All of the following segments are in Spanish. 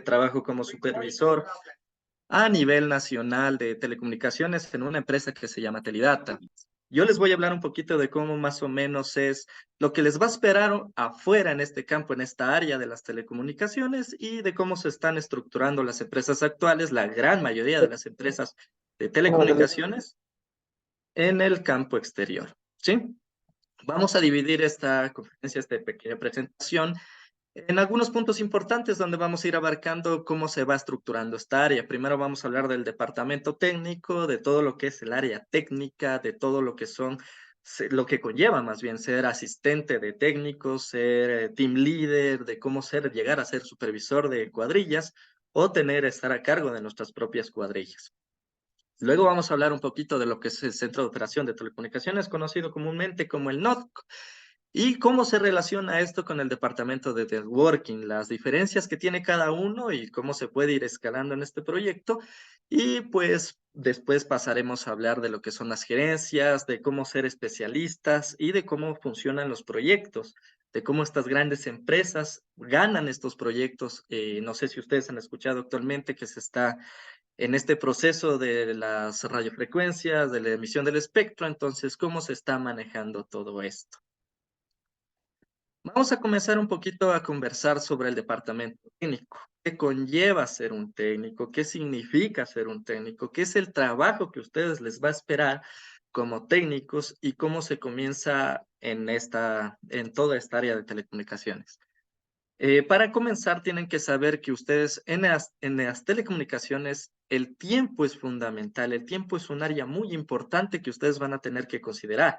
trabajo como supervisor a nivel nacional de telecomunicaciones en una empresa que se llama Telidata. Yo les voy a hablar un poquito de cómo más o menos es lo que les va a esperar afuera en este campo, en esta área de las telecomunicaciones y de cómo se están estructurando las empresas actuales, la gran mayoría de las empresas de telecomunicaciones en el campo exterior. ¿Sí? Vamos a dividir esta conferencia, esta pequeña presentación, en algunos puntos importantes donde vamos a ir abarcando cómo se va estructurando esta área. Primero vamos a hablar del departamento técnico, de todo lo que es el área técnica, de todo lo que son, lo que conlleva más bien ser asistente de técnicos, ser team leader, de cómo llegar a ser supervisor de cuadrillas o estar a cargo de nuestras propias cuadrillas. Luego vamos a hablar un poquito de lo que es el Centro de Operación de Telecomunicaciones, conocido comúnmente como el NOC, y cómo se relaciona esto con el departamento de networking, las diferencias que tiene cada uno y cómo se puede ir escalando en este proyecto. Y pues después pasaremos a hablar de lo que son las gerencias, de cómo ser especialistas y de cómo funcionan los proyectos, de cómo estas grandes empresas ganan estos proyectos. No sé si ustedes han escuchado actualmente que se está en este proceso de las radiofrecuencias, de la emisión del espectro, entonces, ¿cómo se está manejando todo esto? Vamos a comenzar un poquito a conversar sobre el departamento técnico. ¿Qué conlleva ser un técnico? ¿Qué significa ser un técnico? ¿Qué es el trabajo que ustedes les va a esperar como técnicos y cómo se comienza en toda esta área de telecomunicaciones? Para comenzar, tienen que saber que ustedes en las telecomunicaciones, el tiempo es fundamental. El tiempo es un área muy importante que ustedes van a tener que considerar.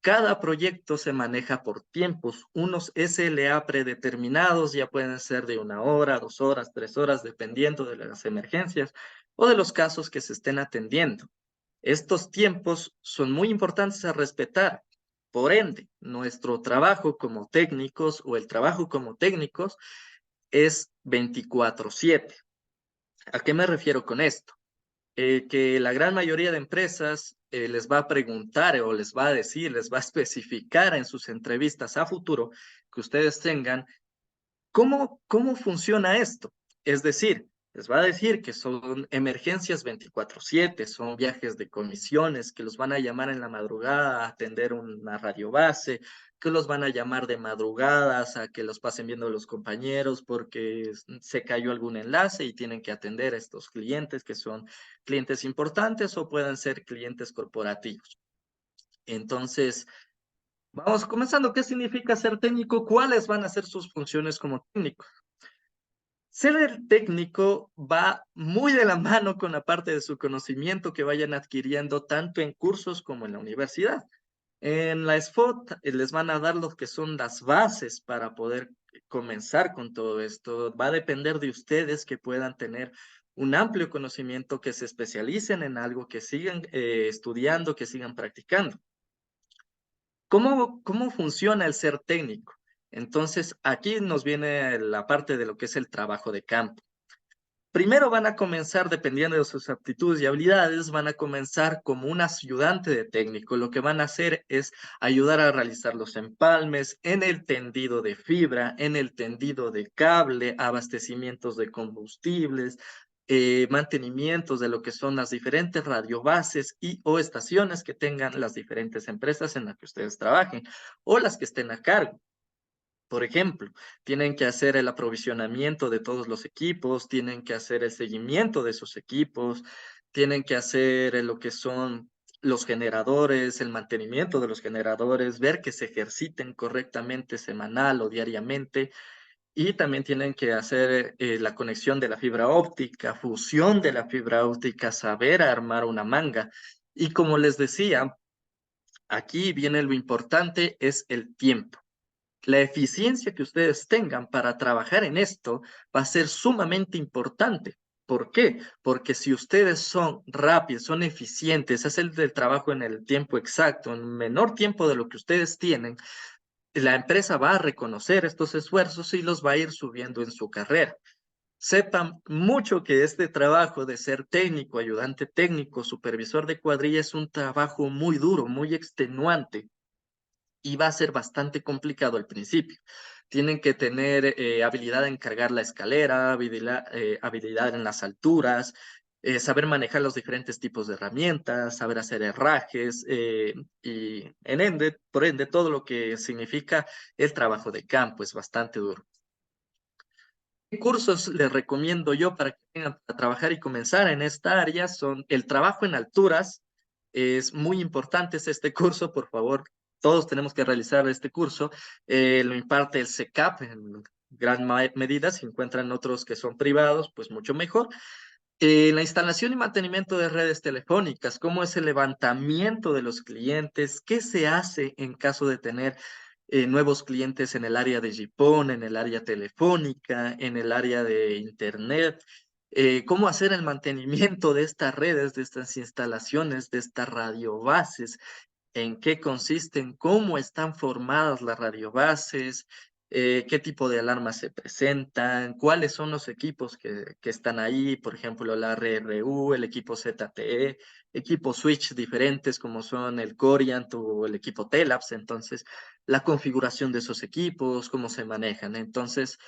Cada proyecto se maneja por tiempos, unos SLA predeterminados, ya pueden ser de 1 hora, 2 horas, 3 horas, dependiendo de las emergencias o de los casos que se estén atendiendo. Estos tiempos son muy importantes a respetar. Por ende, nuestro trabajo como técnicos o el trabajo como técnicos es 24/7. ¿A qué me refiero con esto? Que la gran mayoría de empresas les va a preguntar o les va a decir, les va a especificar en sus entrevistas a futuro que ustedes tengan cómo funciona esto. Es decir, les va a decir que son emergencias 24/7, son viajes de comisiones, que los van a llamar en la madrugada a atender una radiobase, que los van a llamar de madrugadas a que los pasen viendo los compañeros porque se cayó algún enlace y tienen que atender a estos clientes que son clientes importantes o pueden ser clientes corporativos. Entonces, vamos comenzando. ¿Qué significa ser técnico? ¿Cuáles van a ser sus funciones como técnico? Ser el técnico va muy de la mano con la parte de su conocimiento que vayan adquiriendo tanto en cursos como en la universidad. En la SFOT les van a dar lo que son las bases para poder comenzar con todo esto. Va a depender de ustedes que puedan tener un amplio conocimiento, que se especialicen en algo, que sigan estudiando, que sigan practicando. ¿Cómo funciona el ser técnico? Entonces, aquí nos viene la parte de lo que es el trabajo de campo. Primero van a comenzar, dependiendo de sus aptitudes y habilidades, van a comenzar como un ayudante de técnico. Lo que van a hacer es ayudar a realizar los empalmes en el tendido de fibra, en el tendido de cable, abastecimientos de combustibles, mantenimientos de lo que son las diferentes radiobases y o estaciones que tengan las diferentes empresas en las que ustedes trabajen o las que estén a cargo. Por ejemplo, tienen que hacer el aprovisionamiento de todos los equipos, tienen que hacer el seguimiento de esos equipos, tienen que hacer lo que son los generadores, el mantenimiento de los generadores, ver que se ejerciten correctamente semanal o diariamente, y también tienen que hacer la conexión de la fibra óptica, fusión de la fibra óptica, saber armar una manga. Y como les decía, aquí viene lo importante, es el tiempo. La eficiencia que ustedes tengan para trabajar en esto va a ser sumamente importante. ¿Por qué? Porque si ustedes son rápidos, son eficientes, hacen el trabajo en el tiempo exacto, en menor tiempo de lo que ustedes tienen, la empresa va a reconocer estos esfuerzos y los va a ir subiendo en su carrera. Sepan mucho que este trabajo de ser técnico, ayudante técnico, supervisor de cuadrilla es un trabajo muy duro, muy extenuante y va a ser bastante complicado al principio. tienen que tener habilidad en cargar la escalera, habilidad en las alturas, saber manejar los diferentes tipos de herramientas, saber hacer herrajes y por ende, todo lo que significa el trabajo de campo es bastante duro. ¿Qué cursos les recomiendo yo para que vengan a trabajar y comenzar en esta área? Son el trabajo en alturas. Es muy importante este curso, por favor. Todos tenemos que realizar este curso. Lo imparte el CECAP en gran medida. Si encuentran otros que son privados, pues mucho mejor. La instalación y mantenimiento de redes telefónicas, cómo es el levantamiento de los clientes, qué se hace en caso de tener nuevos clientes en el área de GPON, en el área telefónica, en el área de Internet, cómo hacer el mantenimiento de estas redes, de estas instalaciones, de estas radiobases, en qué consisten, cómo están formadas las radiobases, qué tipo de alarmas se presentan, cuáles son los equipos que están ahí, por ejemplo, la RRU, el equipo ZTE, equipos switch diferentes como son el Coriant o el equipo Telaps, entonces la configuración de esos equipos, cómo se manejan. Entonces,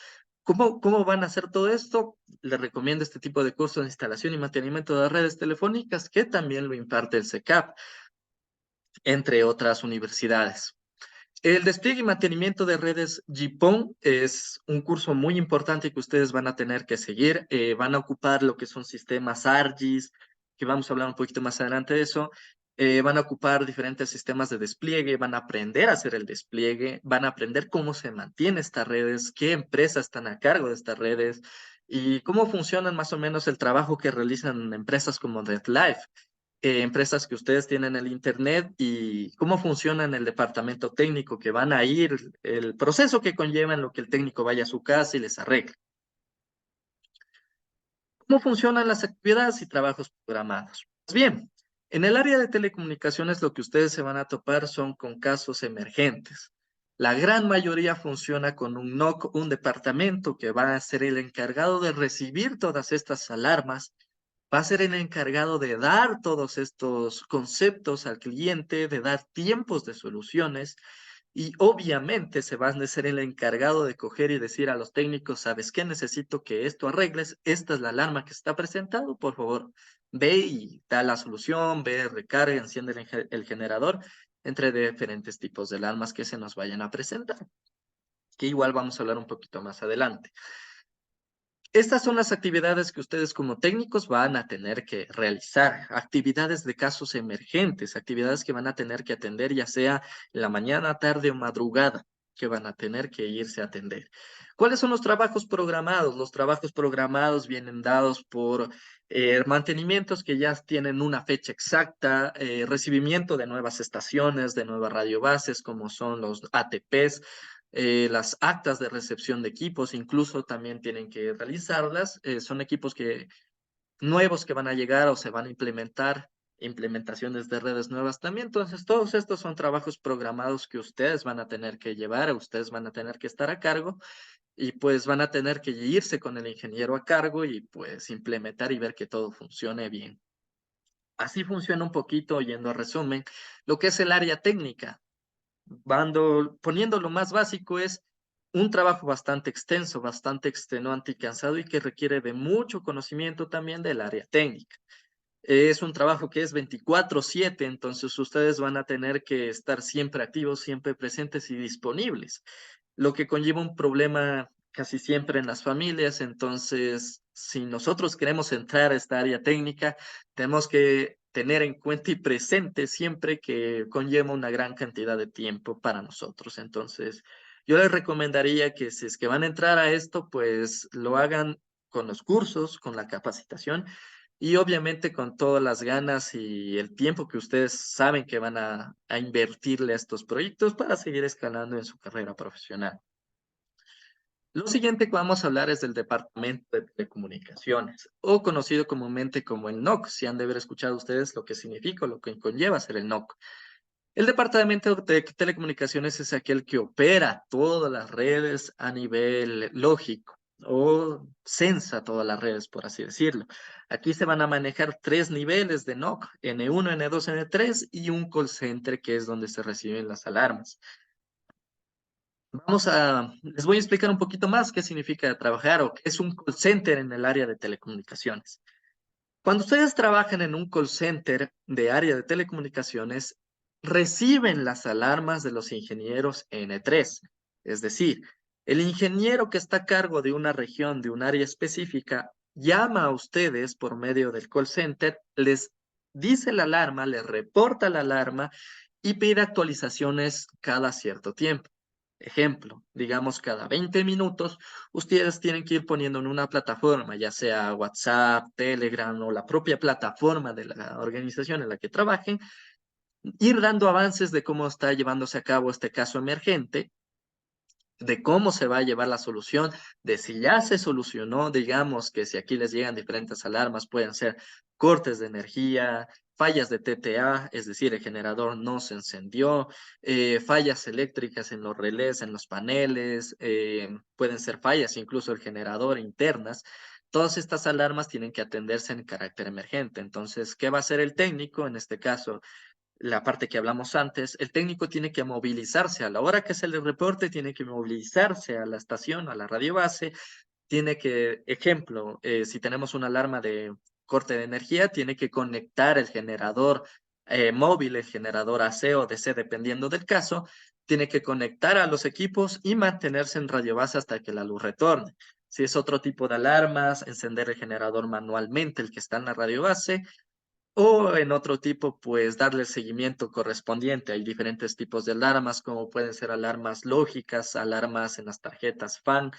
¿cómo van a hacer todo esto? Les recomiendo este tipo de cursos de instalación y mantenimiento de redes telefónicas que también lo imparte el CECAP entre otras universidades. El despliegue y mantenimiento de redes GPON es un curso muy importante que ustedes van a tener que seguir. Van a ocupar lo que son sistemas ARGIS, que vamos a hablar un poquito más adelante de eso. Van a ocupar diferentes sistemas de despliegue, van a aprender a hacer el despliegue, van a aprender cómo se mantienen estas redes, qué empresas están a cargo de estas redes y cómo funcionan más o menos el trabajo que realizan empresas como DeadLife, empresas que ustedes tienen en el Internet y cómo funciona en el departamento técnico que van a ir, el proceso que conlleva en lo que el técnico vaya a su casa y les arregle. ¿Cómo funcionan las actividades y trabajos programados? Pues bien, en el área de telecomunicaciones lo que ustedes se van a topar son con casos emergentes. La gran mayoría funciona con un NOC, un departamento que va a ser el encargado de recibir todas estas alarmas, va a ser el encargado de dar todos estos conceptos al cliente, de dar tiempos de soluciones y obviamente se va a ser el encargado de coger y decir a los técnicos, ¿sabes qué? Necesito que esto arregles, esta es la alarma que está presentado, por favor, ve y da la solución, ve, recarga, enciende el generador entre diferentes tipos de alarmas que se nos vayan a presentar, que igual vamos a hablar un poquito más adelante. Estas son las actividades que ustedes como técnicos van a tener que realizar, actividades de casos emergentes, actividades que van a tener que atender ya sea en la mañana, tarde o madrugada, que van a tener que irse a atender. ¿Cuáles son los trabajos programados? Los trabajos programados vienen dados por mantenimientos que ya tienen una fecha exacta, recibimiento de nuevas estaciones, de nuevas radiobases, como son los ATPs, las actas de recepción de equipos, incluso también tienen que realizarlas. Son equipos nuevos que van a llegar o se van a implementar, implementaciones de redes nuevas también. Entonces, todos estos son trabajos programados que ustedes van a tener que llevar, ustedes van a tener que estar a cargo y pues van a tener que irse con el ingeniero a cargo y pues implementar y ver que todo funcione bien. Así funciona un poquito, yendo a resumen, lo que es el área técnica. Poniendo lo más básico, es un trabajo bastante extenso, bastante extenuante y cansado y que requiere de mucho conocimiento también del área técnica. Es un trabajo que es 24/7, entonces ustedes van a tener que estar siempre activos, siempre presentes y disponibles, lo que conlleva un problema casi siempre en las familias. Entonces, si nosotros queremos entrar a esta área técnica, tenemos que tener en cuenta y presente siempre que conlleva una gran cantidad de tiempo para nosotros. Entonces, yo les recomendaría que si es que van a entrar a esto, pues lo hagan con los cursos, con la capacitación y obviamente con todas las ganas y el tiempo que ustedes saben que van a invertirle a estos proyectos para seguir escalando en su carrera profesional. Lo siguiente que vamos a hablar es del Departamento de Telecomunicaciones, o conocido comúnmente como el NOC, si han de haber escuchado ustedes lo que significa o lo que conlleva ser el NOC. El Departamento de Telecomunicaciones es aquel que opera todas las redes a nivel lógico o censa todas las redes, por así decirlo. Aquí se van a manejar 3 niveles de NOC, N1, N2, N3 y un call center que es donde se reciben las alarmas. Les voy a explicar un poquito más qué significa trabajar o qué es un call center en el área de telecomunicaciones. Cuando ustedes trabajan en un call center de área de telecomunicaciones, reciben las alarmas de los ingenieros N3. Es decir, el ingeniero que está a cargo de una región, de un área específica, llama a ustedes por medio del call center, les dice la alarma, les reporta la alarma y pide actualizaciones cada cierto tiempo. Ejemplo, digamos cada 20 minutos, ustedes tienen que ir poniendo en una plataforma, ya sea WhatsApp, Telegram o la propia plataforma de la organización en la que trabajen, ir dando avances de cómo está llevándose a cabo este caso emergente, de cómo se va a llevar la solución, de si ya se solucionó, digamos que si aquí les llegan diferentes alarmas, pueden ser cortes de energía, fallas de TTA, es decir, el generador no se encendió, fallas eléctricas en los relés, en los paneles, pueden ser fallas incluso el generador internas. Todas estas alarmas tienen que atenderse en carácter emergente. Entonces, ¿qué va a hacer el técnico? En este caso, la parte que hablamos antes, el técnico tiene que movilizarse a la hora que se le reporte, tiene que movilizarse a la estación, a la radio base, tiene que, ejemplo, si tenemos una alarma de corte de energía, tiene que conectar el generador móvil, el generador AC o DC, dependiendo del caso, tiene que conectar a los equipos y mantenerse en radio base hasta que la luz retorne. Si es otro tipo de alarmas, encender el generador manualmente, el que está en la radio base, o en otro tipo, pues darle el seguimiento correspondiente. Hay diferentes tipos de alarmas, como pueden ser alarmas lógicas, alarmas en las tarjetas FAN,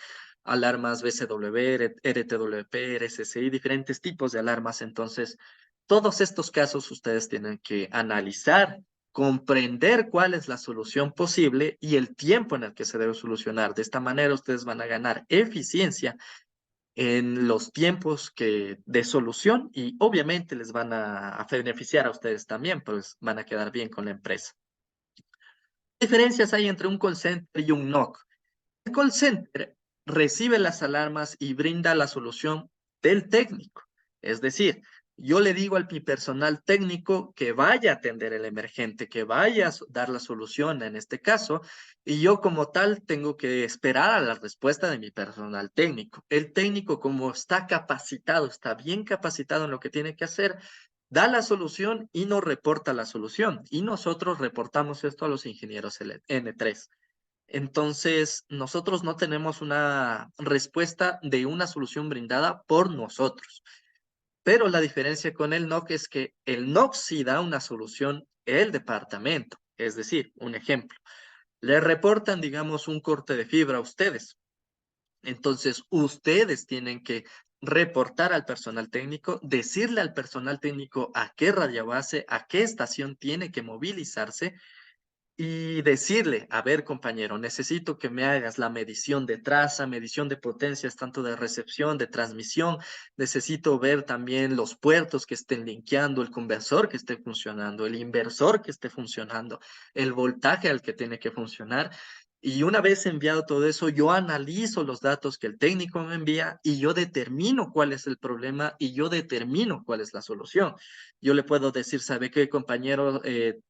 alarmas BCW, RTWP, RSSI, diferentes tipos de alarmas. Entonces, todos estos casos ustedes tienen que analizar, comprender cuál es la solución posible y el tiempo en el que se debe solucionar. De esta manera, ustedes van a ganar eficiencia en los tiempos de solución y obviamente les van a beneficiar a ustedes también, pues van a quedar bien con la empresa. ¿Qué diferencias hay entre un call center y un NOC? El call center recibe las alarmas y brinda la solución del técnico. Es decir, yo le digo al mi personal técnico que vaya a atender el emergente, que vaya a dar la solución en este caso, y yo como tal tengo que esperar a la respuesta de mi personal técnico. El técnico, como está capacitado, está bien capacitado en lo que tiene que hacer, da la solución y nos reporta la solución. Y nosotros reportamos esto a los ingenieros N3. Entonces, nosotros no tenemos una respuesta de una solución brindada por nosotros. Pero la diferencia con el NOC es que el NOC sí da una solución el departamento. Es decir, un ejemplo, le reportan, digamos, un corte de fibra a ustedes. Entonces, ustedes tienen que reportar al personal técnico, decirle al personal técnico a qué radiobase, a qué estación tiene que movilizarse y decirle, a ver, compañero, necesito que me hagas la medición de traza, medición de potencias, tanto de recepción, de transmisión. Necesito ver también los puertos que estén linkeando, el conversor que esté funcionando, el inversor que esté funcionando, el voltaje al que tiene que funcionar. Y una vez enviado todo eso, yo analizo los datos que el técnico me envía y yo determino cuál es el problema y yo determino cuál es la solución. Yo le puedo decir, ¿sabe qué, compañero?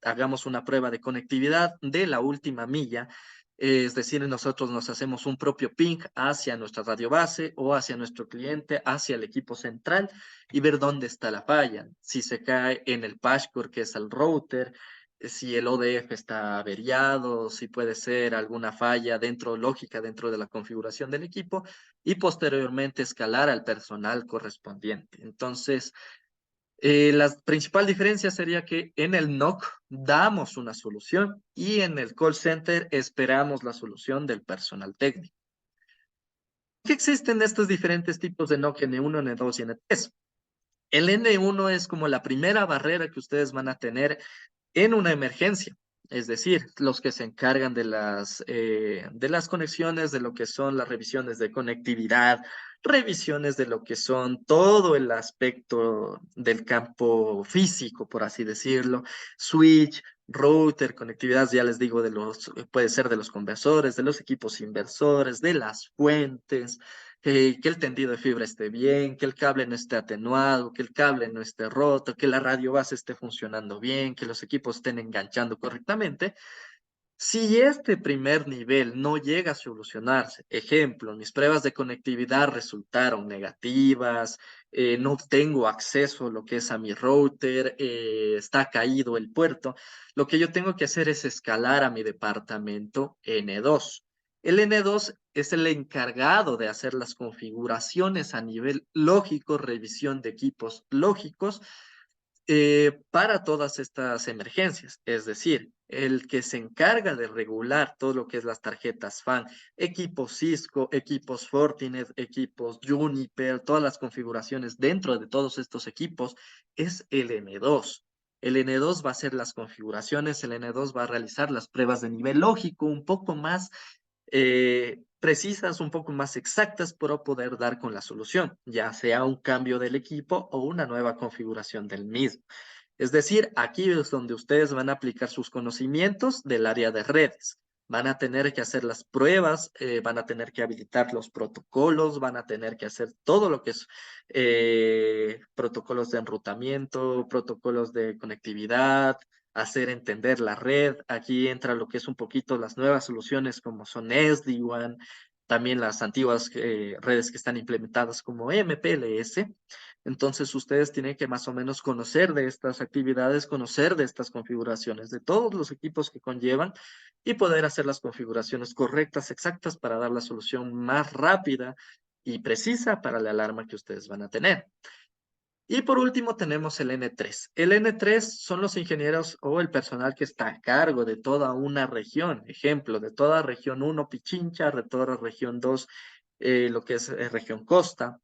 Hagamos una prueba de conectividad de la última milla. Es decir, nosotros nos hacemos un propio ping hacia nuestra radio base o hacia nuestro cliente, hacia el equipo central y ver dónde está la falla. Si se cae en el patchcore, que es el router, si el ODF está averiado, si puede ser alguna falla lógica dentro de la configuración del equipo y posteriormente escalar al personal correspondiente. Entonces, la principal diferencia sería que en el NOC damos una solución y en el call center esperamos la solución del personal técnico. ¿Qué existen estos diferentes tipos de NOC N1, N2 y N3? El N1 es como la primera barrera que ustedes van a tener en una emergencia. Es decir, los que se encargan de las conexiones, de lo que son las revisiones de conectividad, revisiones de lo que son todo el aspecto del campo físico, por así decirlo, switch, router, conectividad, ya les digo, puede ser de los conversores, de los equipos inversores, de las fuentes, que el tendido de fibra esté bien, que el cable no esté atenuado, que el cable no esté roto, que la radio base esté funcionando bien, que los equipos estén enganchando correctamente. Si este primer nivel no llega a solucionarse, ejemplo, mis pruebas de conectividad resultaron negativas, no tengo acceso a lo que es a mi router, está caído el puerto, lo que yo tengo que hacer es escalar a mi departamento N2. El N2 es el encargado de hacer las configuraciones a nivel lógico, revisión de equipos lógicos para todas estas emergencias. Es decir, el que se encarga de regular todo lo que es las tarjetas FAN, equipos Cisco, equipos Fortinet, equipos Juniper, todas las configuraciones dentro de todos estos equipos, es el N2. El N2 va a hacer las configuraciones, el N2 va a realizar las pruebas de nivel lógico un poco más precisas, un poco más exactas para poder dar con la solución, ya sea un cambio del equipo o una nueva configuración del mismo. Es decir, aquí es donde ustedes van a aplicar sus conocimientos del área de redes. Van a tener que hacer las pruebas, van a tener que habilitar los protocolos, van a tener que hacer todo lo que es protocolos de enrutamiento, protocolos de conectividad, hacer entender la red. Aquí entra lo que es un poquito las nuevas soluciones como son SD-WAN, también las antiguas redes que están implementadas como MPLS. Entonces ustedes tienen que más o menos conocer de estas actividades, conocer de estas configuraciones, de todos los equipos que conllevan y poder hacer las configuraciones correctas, exactas para dar la solución más rápida y precisa para la alarma que ustedes van a tener. Y por último tenemos el N3. El N3 son los ingenieros o el personal que está a cargo de toda una región. Ejemplo, de toda región 1, Pichincha, de toda región 2, lo que es región Costa.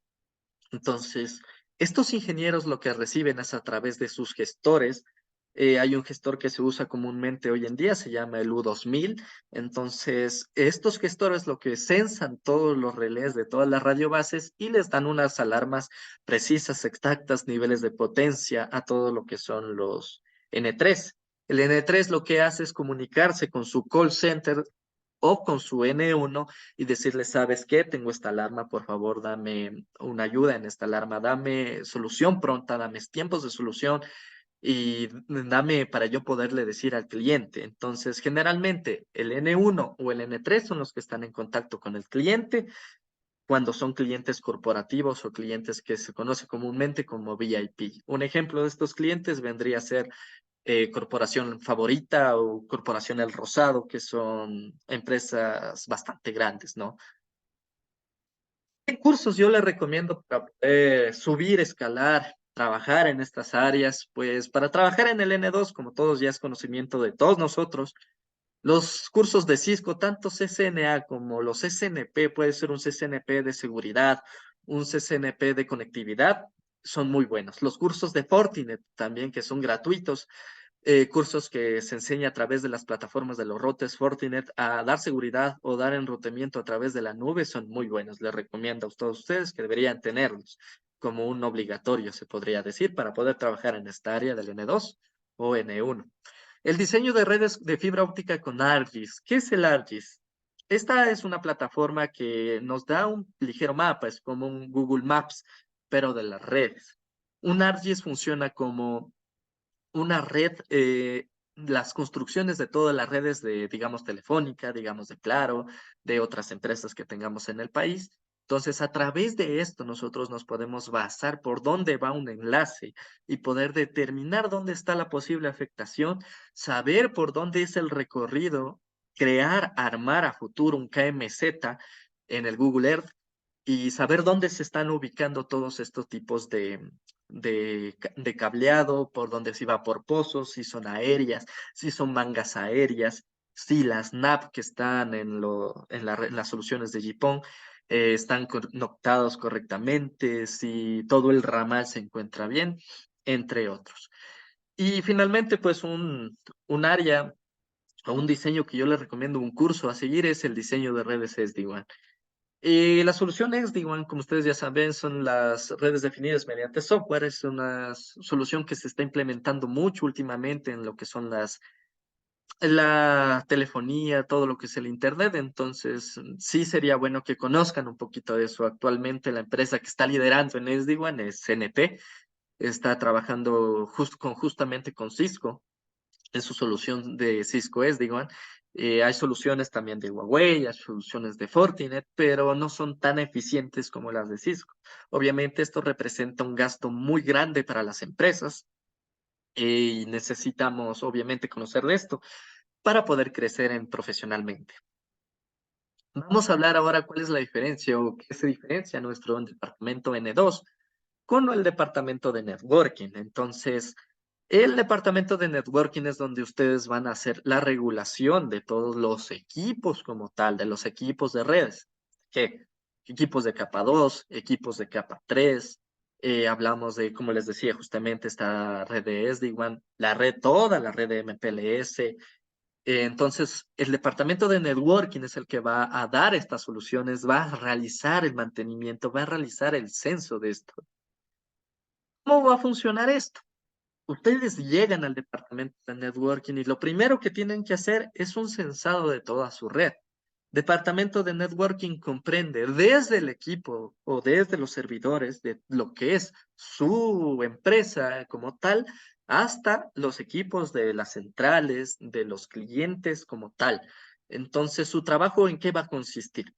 Entonces, estos ingenieros lo que reciben es a través de sus gestores. Hay un gestor que se usa comúnmente hoy en día, se llama el U2000. Entonces, estos gestores lo que censan todos los relés de todas las radiobases y les dan unas alarmas precisas, exactas, niveles de potencia a todo lo que son los N3. El N3 lo que hace es comunicarse con su call center o con su N1 y decirle, ¿sabes qué? Tengo esta alarma, por favor, dame una ayuda en esta alarma, dame solución pronta, dame tiempos de solución y dame para yo poderle decir al cliente. Entonces, generalmente el N1 o el N3 son los que están en contacto con el cliente cuando son clientes corporativos o clientes que se conoce comúnmente como VIP. Un ejemplo de estos clientes vendría a ser Corporación Favorita o Corporación El Rosado, que son empresas bastante grandes, ¿no? ¿Qué cursos yo les recomiendo para poder subir, escalar, trabajar en estas áreas? Pues para trabajar en el N2, como todos ya es conocimiento de todos nosotros, los cursos de Cisco, tanto CCNA como los CCNP, puede ser un CCNP de seguridad, un CCNP de conectividad, son muy buenos. Los cursos de Fortinet también, que son gratuitos, cursos que se enseña a través de las plataformas de los routers Fortinet a dar seguridad o dar enrutamiento a través de la nube son muy buenos. Les recomiendo a todos ustedes que deberían tenerlos como un obligatorio, se podría decir, para poder trabajar en esta área del N2 o N1. El diseño de redes de fibra óptica con ARGIS. ¿Qué es el ARGIS? Esta es una plataforma que nos da un ligero mapa, es como un Google Maps, pero de las redes. Un ARGIS funciona como una red, las construcciones de todas las redes de, digamos, Telefónica, digamos, de Claro, de otras empresas que tengamos en el país. Entonces, a través de esto, nosotros nos podemos basar por dónde va un enlace y poder determinar dónde está la posible afectación, saber por dónde es el recorrido, crear, armar a futuro un KMZ en el Google Earth y saber dónde se están ubicando todos estos tipos de cableado, por dónde se va por pozos, si son aéreas, si son mangas aéreas, si las NAP que están en las soluciones de GPON están conectados correctamente, si todo el ramal se encuentra bien, entre otros. Y finalmente, pues un área o un diseño que yo les recomiendo, un curso a seguir es el diseño de redes SD-WAN. Y la solución SD-WAN, como ustedes ya saben, son las redes definidas mediante software. Es una solución que se está implementando mucho últimamente en lo que son la telefonía, todo lo que es el Internet. Entonces, sí sería bueno que conozcan un poquito de eso. Actualmente la empresa que está liderando en SD-WAN es CNT. Está trabajando justamente con Cisco en su solución de Cisco SD-WAN. Hay soluciones también de Huawei, hay soluciones de Fortinet, pero no son tan eficientes como las de Cisco. Obviamente esto representa un gasto muy grande para las empresas y necesitamos obviamente conocer de esto para poder crecer profesionalmente. Vamos a hablar ahora cuál es la diferencia o qué se diferencia nuestro departamento N2 con el departamento de networking. Entonces, el departamento de networking es donde ustedes van a hacer la regulación de todos los equipos como tal, de los equipos de redes. ¿Qué? Equipos de capa 2, equipos de capa 3. Hablamos de, como les decía, justamente esta red de SD-WAN, la red, toda la red de MPLS. Entonces, el departamento de networking es el que va a dar estas soluciones, va a realizar el mantenimiento, va a realizar el censo de esto. ¿Cómo va a funcionar esto? Ustedes llegan al departamento de networking y lo primero que tienen que hacer es un censado de toda su red. Departamento de networking comprende desde el equipo o desde los servidores de lo que es su empresa como tal, hasta los equipos de las centrales, de los clientes como tal. Entonces, ¿su trabajo en qué va a consistir?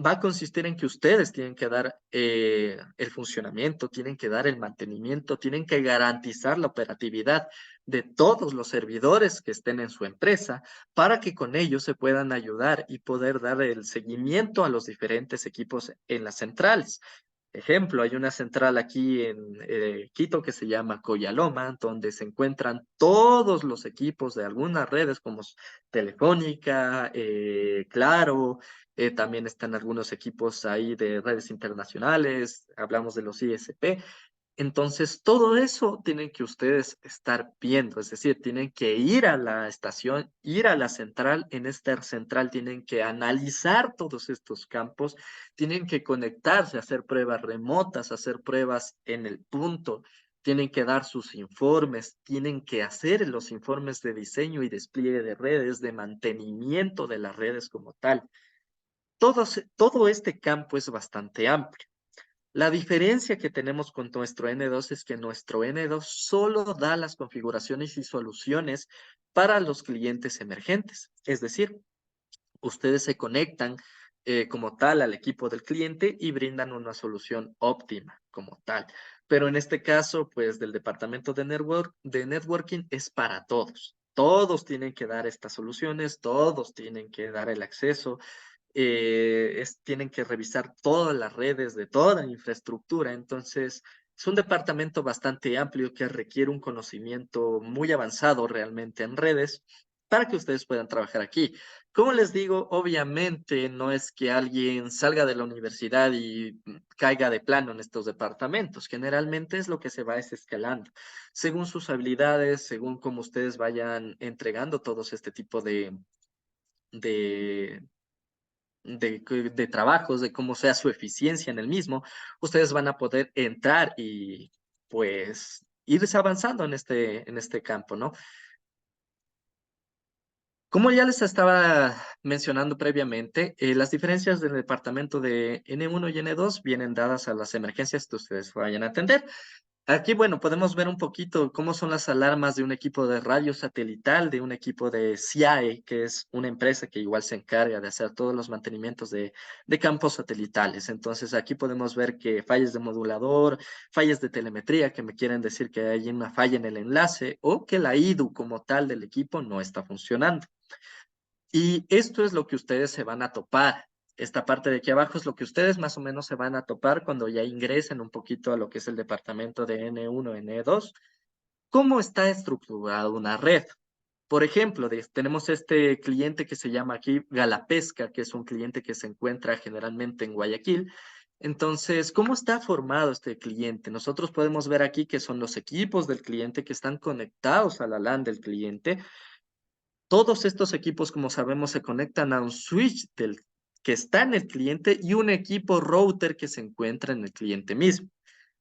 Va a consistir en que ustedes tienen que dar el funcionamiento, tienen que dar el mantenimiento, tienen que garantizar la operatividad de todos los servidores que estén en su empresa para que con ellos se puedan ayudar y poder dar el seguimiento a los diferentes equipos en las centrales. Ejemplo, hay una central aquí en Quito que se llama Coyaloma, donde se encuentran todos los equipos de algunas redes como Telefónica, Claro, también están algunos equipos ahí de redes internacionales, hablamos de los ISP. Entonces, todo eso tienen que ustedes estar viendo, es decir, tienen que ir a la estación, ir a la central. En esta central tienen que analizar todos estos campos, tienen que conectarse, hacer pruebas remotas, hacer pruebas en el punto, tienen que dar sus informes, tienen que hacer los informes de diseño y despliegue de redes, de mantenimiento de las redes como tal. Todo este campo es bastante amplio. La diferencia que tenemos con nuestro N2 es que nuestro N2 solo da las configuraciones y soluciones para los clientes emergentes. Es decir, ustedes se conectan como tal al equipo del cliente y brindan una solución óptima como tal. Pero en este caso, pues del departamento de networking es para todos. Todos tienen que dar estas soluciones, todos tienen que dar el acceso, tienen que revisar todas las redes de toda la infraestructura. Entonces, es un departamento bastante amplio que requiere un conocimiento muy avanzado realmente en redes para que ustedes puedan trabajar aquí. Como les digo, obviamente no es que alguien salga de la universidad y caiga de plano en estos departamentos. Generalmente es lo que se va es escalando, según sus habilidades, según cómo ustedes vayan entregando todos este tipo de, de trabajos, de cómo sea su eficiencia en el mismo, ustedes van a poder entrar y pues irse avanzando en este campo, ¿no? Como ya les estaba mencionando previamente, las diferencias del departamento de N1 y N2 vienen dadas a las emergencias que ustedes vayan a atender. Aquí, bueno, podemos ver un poquito cómo son las alarmas de un equipo de radio satelital, de un equipo de CIAE, que es una empresa que igual se encarga de hacer todos los mantenimientos de campos satelitales. Entonces, aquí podemos ver que fallas de modulador, fallas de telemetría, que me quieren decir que hay una falla en el enlace o que la IDU como tal del equipo no está funcionando. Y esto es lo que ustedes se van a topar. Esta parte de aquí abajo es lo que ustedes más o menos se van a topar cuando ya ingresen un poquito a lo que es el departamento de N1, N2. ¿Cómo está estructurada una red? Por ejemplo, tenemos este cliente que se llama aquí Galapesca, que es un cliente que se encuentra generalmente en Guayaquil. Entonces, ¿cómo está formado este cliente? Nosotros podemos ver aquí que son los equipos del cliente que están conectados a la LAN del cliente. Todos estos equipos, como sabemos, se conectan a un switch que está en el cliente y un equipo router que se encuentra en el cliente mismo.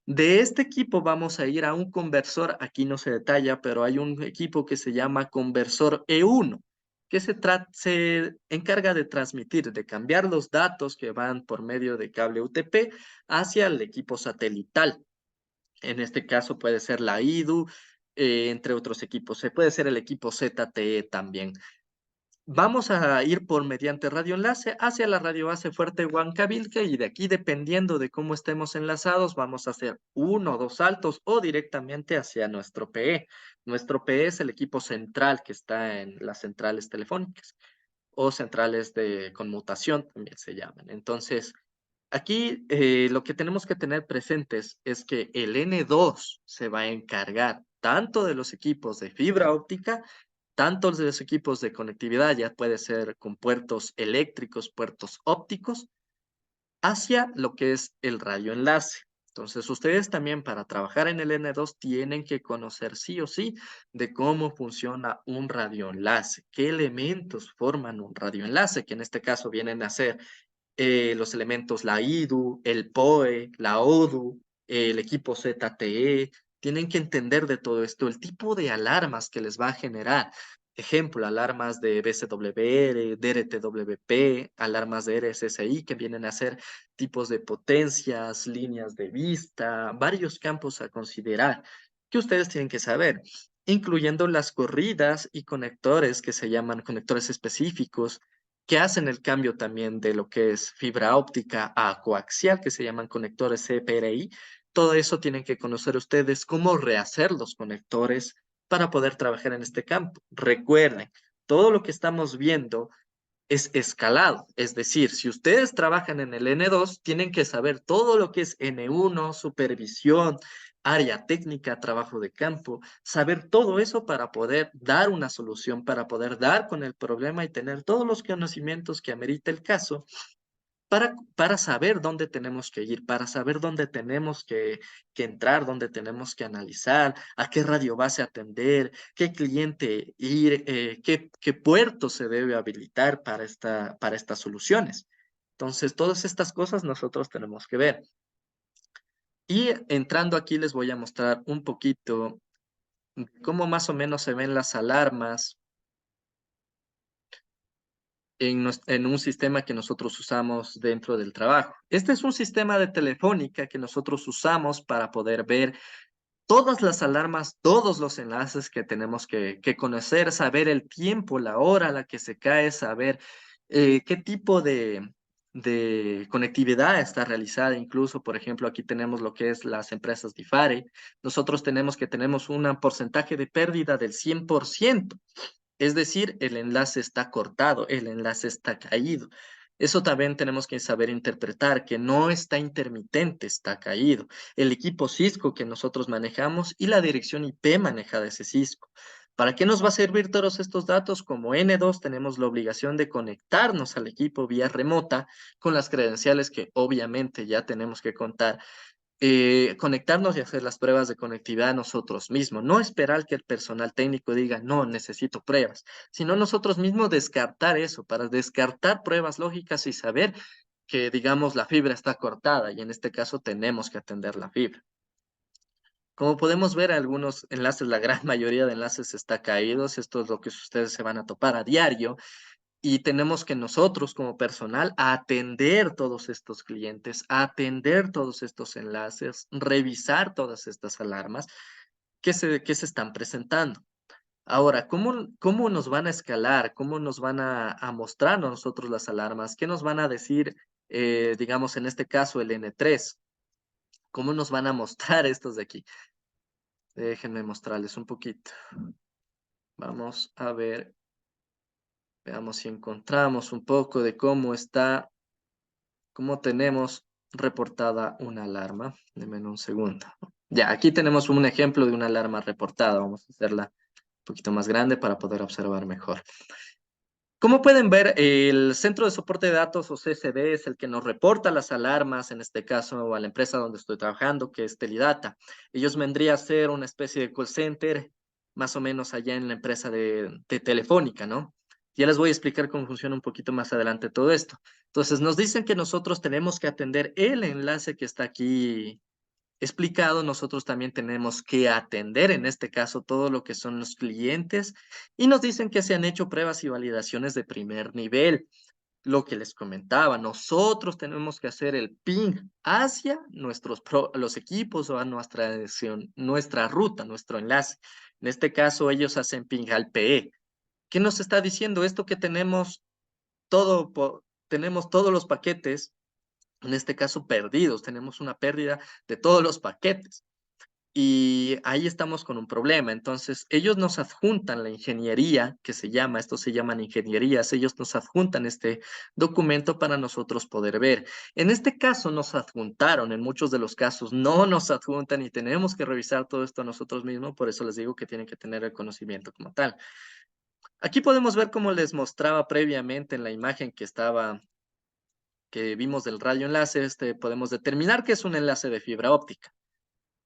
De este equipo vamos a ir a un conversor, aquí no se detalla, pero hay un equipo que se llama conversor E1, que se encarga de transmitir, de cambiar los datos que van por medio de cable UTP hacia el equipo satelital. En este caso puede ser la IDU, entre otros equipos. Se puede ser el equipo ZTE también. Vamos a ir por mediante radioenlace hacia la radio base fuerte Huancavilca y de aquí, dependiendo de cómo estemos enlazados, vamos a hacer uno o dos saltos o directamente hacia nuestro PE. Nuestro PE es el equipo central que está en las centrales telefónicas o centrales de conmutación, también se llaman. Entonces, aquí lo que tenemos que tener presentes es que el N2 se va a encargar tanto de los equipos de fibra óptica, tanto de los equipos de conectividad, ya puede ser con puertos eléctricos, puertos ópticos, hacia lo que es el radioenlace. Entonces, ustedes también para trabajar en el N2 tienen que conocer sí o sí de cómo funciona un radioenlace, qué elementos forman un radioenlace, que en este caso vienen a ser los elementos, la IDU, el POE, la ODU, el equipo ZTE, tienen que entender de todo esto, el tipo de alarmas que les va a generar. Ejemplo, alarmas de BCWR, DRTWP, alarmas de RSSI que vienen a ser tipos de potencias, líneas de vista, varios campos a considerar que ustedes tienen que saber, incluyendo las corridas y conectores que se llaman conectores específicos, que hacen el cambio también de lo que es fibra óptica a coaxial, que se llaman conectores CPRI. Todo eso tienen que conocer ustedes cómo rehacer los conectores para poder trabajar en este campo. Recuerden, todo lo que estamos viendo es escalado. Es decir, si ustedes trabajan en el N2, tienen que saber todo lo que es N1, supervisión, área técnica, trabajo de campo, saber todo eso para poder dar una solución, para poder dar con el problema y tener todos los conocimientos que amerita el caso para saber dónde tenemos que ir, para saber dónde tenemos que entrar, dónde tenemos que analizar, a qué radio base atender, qué cliente ir, qué puerto se debe habilitar para estas soluciones. Entonces, todas estas cosas nosotros tenemos que ver. Y entrando aquí les voy a mostrar un poquito cómo más o menos se ven las alarmas en un sistema que nosotros usamos dentro del trabajo. Este es un sistema de telefónica que nosotros usamos para poder ver todas las alarmas, todos los enlaces que tenemos que conocer, saber el tiempo, la hora a la que se cae, saber qué tipo de conectividad está realizada. Incluso, por ejemplo, aquí tenemos lo que es las empresas DIFARE. Nosotros tenemos un porcentaje de pérdida del 100%. Es decir, el enlace está cortado, el enlace está caído. Eso también tenemos que saber interpretar, que no está intermitente, está caído. El equipo Cisco que nosotros manejamos y la dirección IP manejada ese Cisco. ¿Para qué nos va a servir todos estos datos? Como N2 tenemos la obligación de conectarnos al equipo vía remota con las credenciales que obviamente ya tenemos que contar, conectarnos y hacer las pruebas de conectividad nosotros mismos, no esperar que el personal técnico diga, no, necesito pruebas, sino nosotros mismos descartar eso, para descartar pruebas lógicas y saber que, digamos, la fibra está cortada y en este caso tenemos que atender la fibra. Como podemos ver, algunos enlaces, la gran mayoría de enlaces está caídos, esto es lo que ustedes se van a topar a diario, y tenemos que nosotros como personal atender todos estos clientes, atender todos estos enlaces, revisar todas estas alarmas que se están presentando. Ahora, ¿cómo nos van a escalar? ¿Cómo nos van a mostrar a nosotros las alarmas? ¿Qué nos van a decir, digamos, en este caso, el N3? ¿Cómo nos van a mostrar estos de aquí? Déjenme mostrarles un poquito. Vamos a ver, veamos si encontramos un poco de cómo tenemos reportada una alarma. Denme un segundo. Ya, aquí tenemos un ejemplo de una alarma reportada. Vamos a hacerla un poquito más grande para poder observar mejor. Como pueden ver, el Centro de Soporte de Datos o CSD es el que nos reporta las alarmas, en este caso a la empresa donde estoy trabajando, que es Telidata. Ellos vendrían a ser una especie de call center, más o menos allá en la empresa de Telefónica, ¿no? Ya les voy a explicar cómo funciona un poquito más adelante todo esto. Entonces, nos dicen que nosotros tenemos que atender el enlace que está aquí explicado, nosotros también tenemos que atender, en este caso, todo lo que son los clientes, y nos dicen que se han hecho pruebas y validaciones de primer nivel. Lo que les comentaba, nosotros tenemos que hacer el ping hacia los equipos o a nuestra ruta, nuestro enlace. En este caso, ellos hacen ping al PE. ¿Qué nos está diciendo esto? Que tenemos todos los paquetes, en este caso perdidos, tenemos una pérdida de todos los paquetes. Y ahí estamos con un problema. Entonces, ellos nos adjuntan la ingeniería, que se llama, estos se llaman ingenierías, ellos nos adjuntan este documento para nosotros poder ver. En este caso nos adjuntaron, en muchos de los casos no nos adjuntan y tenemos que revisar todo esto nosotros mismos, por eso les digo que tienen que tener el conocimiento como tal. Aquí podemos ver como les mostraba previamente en la imagen que vimos del radioenlace, podemos determinar que es un enlace de fibra óptica.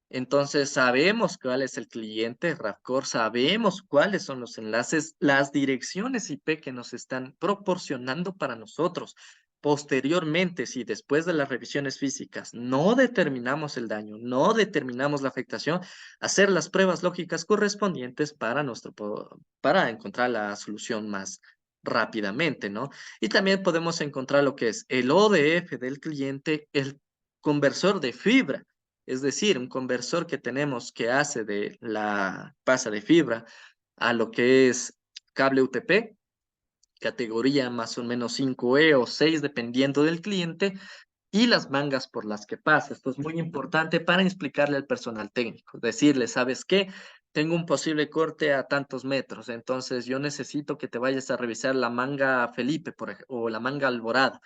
Entonces sabemos cuál es el cliente Rapcore, sabemos cuáles son los enlaces, las direcciones IP que nos están proporcionando para nosotros. Posteriormente, si después de las revisiones físicas no determinamos el daño, no determinamos la afectación, hacer las pruebas lógicas correspondientes para encontrar la solución más rápidamente, ¿no? Y también podemos encontrar lo que es el ODF del cliente, el conversor de fibra, es decir, un conversor que tenemos que pasa de fibra a lo que es cable UTP, categoría más o menos 5E o 6 dependiendo del cliente, y las mangas por las que pasa. Esto es muy importante para explicarle al personal técnico, decirle, ¿sabes qué? Tengo un posible corte a tantos metros, entonces yo necesito que te vayas a revisar la manga Felipe, por ejemplo, o la manga Alborada.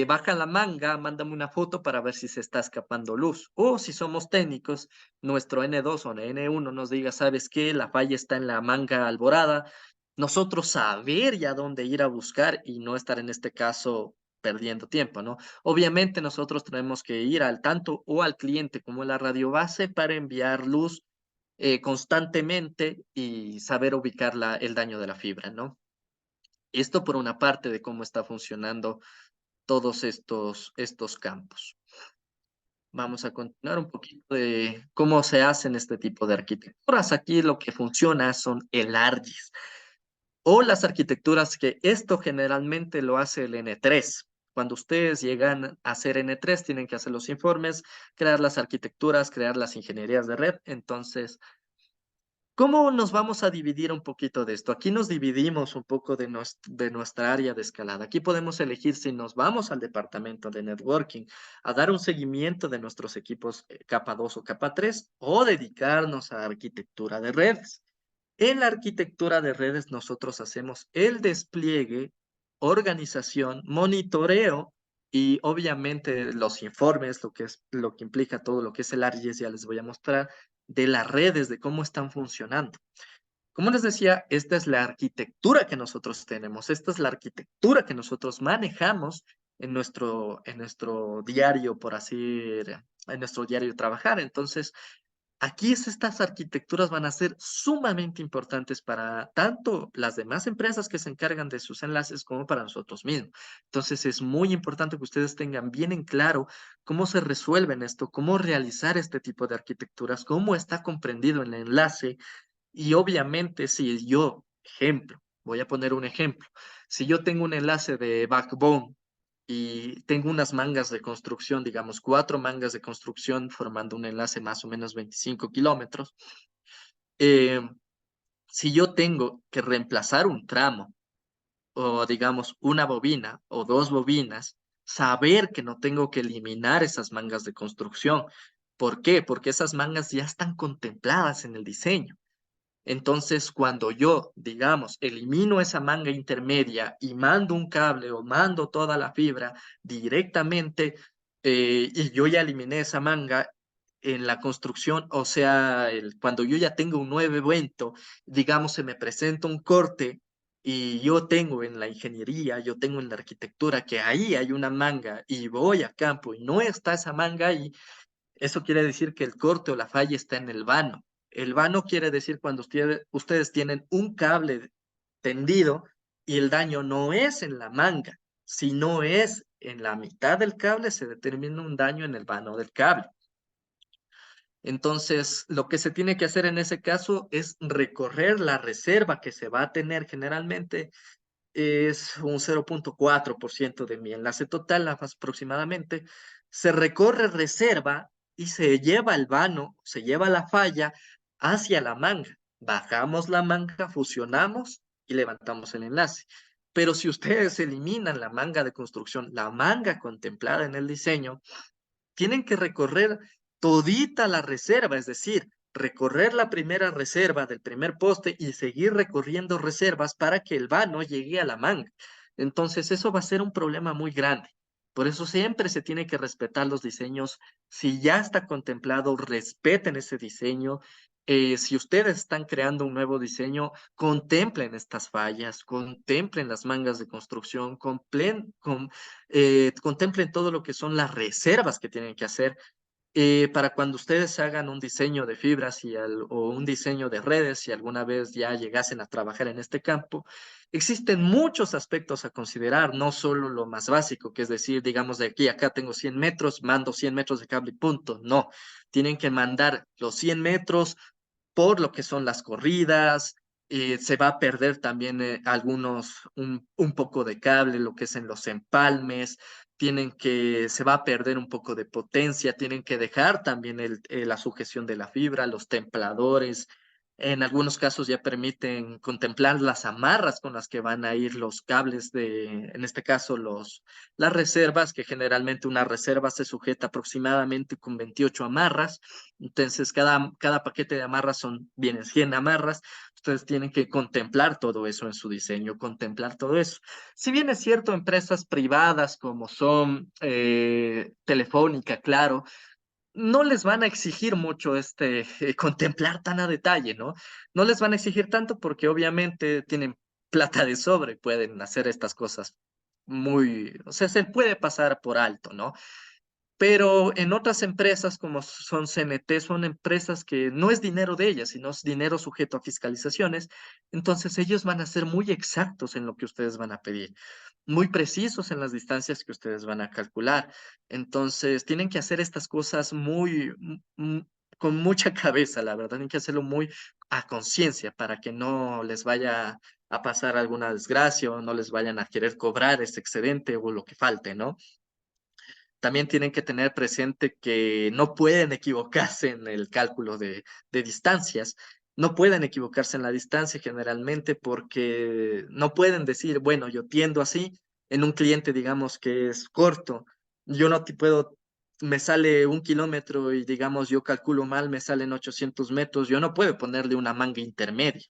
Baja la manga, mándame una foto para ver si se está escapando luz. O si somos técnicos, nuestro N2 o N1 nos diga, ¿sabes qué? La falla está en la manga Alborada. Nosotros saber ya dónde ir a buscar y no estar en este caso perdiendo tiempo, ¿no? Obviamente nosotros tenemos que ir al tanto o al cliente como la radio base para enviar luz constantemente y saber ubicar el daño de la fibra, ¿no? Esto por una parte de cómo está funcionando todos estos campos. Vamos a continuar un poquito de cómo se hacen este tipo de arquitecturas. Aquí lo que funciona son el ARGIS o las arquitecturas que esto generalmente lo hace el N3. Cuando ustedes llegan a hacer N3, tienen que hacer los informes, crear las arquitecturas, crear las ingenierías de red. Entonces, ¿cómo nos vamos a dividir un poquito de esto? Aquí nos dividimos un poco de nuestra área de escalada. Aquí podemos elegir si nos vamos al departamento de networking a dar un seguimiento de nuestros equipos capa 2 o capa 3 o dedicarnos a arquitectura de redes. En la arquitectura de redes nosotros hacemos el despliegue, organización, monitoreo y obviamente los informes, lo que implica todo lo que es el ARGIS, ya les voy a mostrar, de las redes, de cómo están funcionando. Como les decía, esta es la arquitectura que nosotros tenemos, esta es la arquitectura que nosotros manejamos en nuestro diario, en nuestro diario trabajar. Entonces, estas arquitecturas van a ser sumamente importantes para tanto las demás empresas que se encargan de sus enlaces como para nosotros mismos. Entonces es muy importante que ustedes tengan bien en claro cómo se resuelven esto, cómo realizar este tipo de arquitecturas, cómo está comprendido el enlace y obviamente si yo, ejemplo, voy a poner un ejemplo, si yo tengo un enlace de backbone y tengo unas mangas de construcción, digamos, 4 mangas de construcción formando un enlace más o menos 25 kilómetros. Eh, si yo tengo que reemplazar un tramo o digamos una bobina o 2 bobinas, saber que no tengo que eliminar esas mangas de construcción. ¿Por qué? Porque esas mangas ya están contempladas en el diseño. Entonces, cuando yo, digamos, elimino esa manga intermedia y mando un cable o mando toda la fibra directamente, y yo ya eliminé esa manga en la construcción, o sea, cuando yo ya tengo un nuevo evento, digamos, se me presenta un corte y yo tengo en la ingeniería, yo tengo en la arquitectura que ahí hay una manga y voy a campo y no está esa manga ahí, eso quiere decir que el corte o la falla está en el vano. El vano quiere decir cuando ustedes tienen un cable tendido y el daño no es en la manga, sino es en la mitad del cable, se determina un daño en el vano del cable. Entonces, lo que se tiene que hacer en ese caso es recorrer la reserva que se va a tener generalmente es un 0,4% de mi enlace total aproximadamente, se recorre reserva y se lleva el vano, se lleva la falla hacia la manga. Bajamos la manga, fusionamos y levantamos el enlace. Pero si ustedes eliminan la manga de construcción, la manga contemplada en el diseño, tienen que recorrer todita la reserva, es decir, recorrer la primera reserva del primer poste y seguir recorriendo reservas para que el vano llegue a la manga. Entonces, eso va a ser un problema muy grande. Por eso siempre se tiene que respetar los diseños. Si ya está contemplado, respeten ese diseño. Si ustedes están creando un nuevo diseño, contemplen estas fallas, contemplen las mangas de construcción, contemplen todo lo que son las reservas que tienen que hacer para cuando ustedes hagan un diseño de fibras o un diseño de redes, si alguna vez ya llegasen a trabajar en este campo, existen muchos aspectos a considerar, no solo lo más básico, que es decir, digamos, de aquí a acá tengo 100 metros, mando 100 metros de cable y punto. No, tienen que mandar los 100 metros por lo que son las corridas, se va a perder también un poco de cable, lo que es en los empalmes, se va a perder un poco de potencia, tienen que dejar también la sujeción de la fibra, los templadores. En algunos casos ya permiten contemplar las amarras con las que van a ir los cables en este caso, las reservas, que generalmente una reserva se sujeta aproximadamente con 28 amarras. Entonces, cada paquete de amarras vienen 100 amarras. Ustedes tienen que contemplar todo eso en su diseño, contemplar todo eso. Si bien es cierto, empresas privadas como son Telefónica, Claro, no les van a exigir mucho contemplar tan a detalle, ¿no? No les van a exigir tanto porque obviamente tienen plata de sobre, pueden hacer estas cosas o sea, se puede pasar por alto, ¿no? Pero en otras empresas como son CNT, son empresas que no es dinero de ellas, sino es dinero sujeto a fiscalizaciones. Entonces ellos van a ser muy exactos en lo que ustedes van a pedir, muy precisos en las distancias que ustedes van a calcular. Entonces tienen que hacer estas cosas con mucha cabeza, la verdad. Tienen que hacerlo muy a conciencia para que no les vaya a pasar alguna desgracia o no les vayan a querer cobrar ese excedente o lo que falte, ¿no? También tienen que tener presente que no pueden equivocarse en el cálculo de distancias. No pueden equivocarse en la distancia generalmente porque no pueden decir, bueno, yo tiendo así en un cliente, digamos, que es corto. Yo no te puedo, me sale 1 kilómetro y digamos, yo calculo mal, me salen 800 metros. Yo no puedo ponerle una manga intermedia.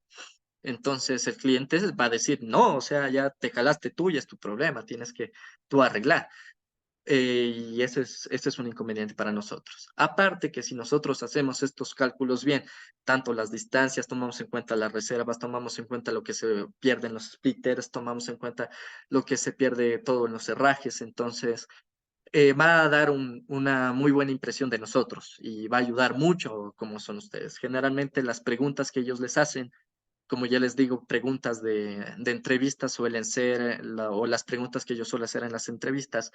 Entonces el cliente va a decir, no, o sea, ya te jalaste tú y es tu problema, tienes que tú arreglar. Y ese es un inconveniente para nosotros. Aparte que si nosotros hacemos estos cálculos bien, tanto las distancias, tomamos en cuenta las reservas, tomamos en cuenta lo que se pierde en los splitters, tomamos en cuenta lo que se pierde todo en los herrajes, entonces va a dar una muy buena impresión de nosotros y va a ayudar mucho como son ustedes. Generalmente las preguntas que ellos les hacen como ya les digo, preguntas de entrevistas suelen ser, o las preguntas que yo suelo hacer en las entrevistas,